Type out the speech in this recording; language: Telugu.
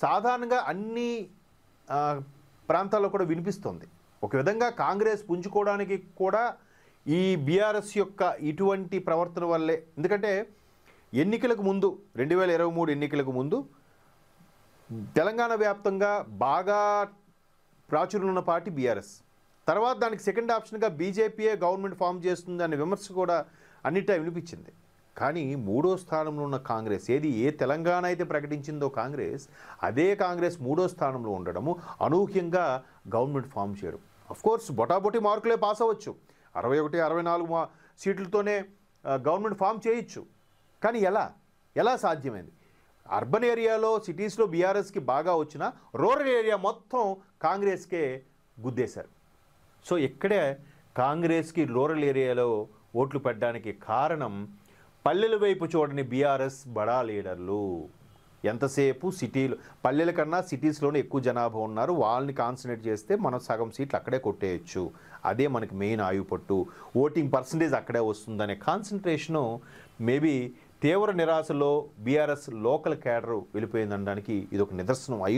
సాధారణంగా అన్ని ప్రాంతాల్లో కూడా వినిపిస్తుంది. ఒక విధంగా కాంగ్రెస్ పుంజుకోవడానికి కూడా ఈ బీఆర్ఎస్ యొక్క ఇటువంటి ప్రవర్తన వల్లే. ఎందుకంటే ఎన్నికలకు ముందు 2023 ఎన్నికలకు ముందు తెలంగాణ వ్యాప్తంగా బాగా ప్రాచుర్యం ఉన్న పార్టీ బీఆర్ఎస్. తర్వాత దానికి సెకండ్ ఆప్షన్గా బీజేపీయే గవర్నమెంట్ ఫామ్ చేస్తుంది అనే విమర్శ కూడా అన్నిటా వినిపించింది. కానీ మూడో స్థానంలో ఉన్న కాంగ్రెస్, ఏ తెలంగాణ అయితే ప్రకటించిందో కాంగ్రెస్, అదే కాంగ్రెస్ మూడో స్థానంలో ఉండడము, అనూహ్యంగా గవర్నమెంట్ ఫామ్ చేయడం. అఫ్కోర్స్ బొటాబొటి మార్కులే పాస్ అవ్వచ్చు, 61, 64 సీట్లతోనే గవర్నమెంట్ ఫామ్ చేయొచ్చు. కానీ ఎలా సాధ్యమైంది? అర్బన్ ఏరియాలో సిటీస్లో బీఆర్ఎస్కి బాగా వచ్చినా రూరల్ ఏరియా మొత్తం కాంగ్రెస్కే గుద్దేశారు. సో ఇక్కడే కాంగ్రెస్కి రూరల్ ఏరియాలో ఓట్లు పడ్డానికి కారణం పల్లెల వైపు చూడని బీఆర్ఎస్ బడా లీడర్లు. ఎంతసేపు సిటీలు, పల్లెల కన్నా సిటీస్లోనే ఎక్కువ జనాభా ఉన్నారు, వాళ్ళని కాన్సన్ట్రేట్ చేస్తే మనం సగం సీట్లు అక్కడే కొట్టేయచ్చు, అదే మనకి మెయిన్ ఆయుపట్టు, ఓటింగ్ పర్సంటేజ్ అక్కడే వస్తుందనే కాన్సన్ట్రేషను మేబీ తీవ్ర నిరాశలో బీఆర్ఎస్ లోకల్ క్యాడర్ వెళ్ళిపోయిందనడానికి ఇది ఒక నిదర్శనం అయి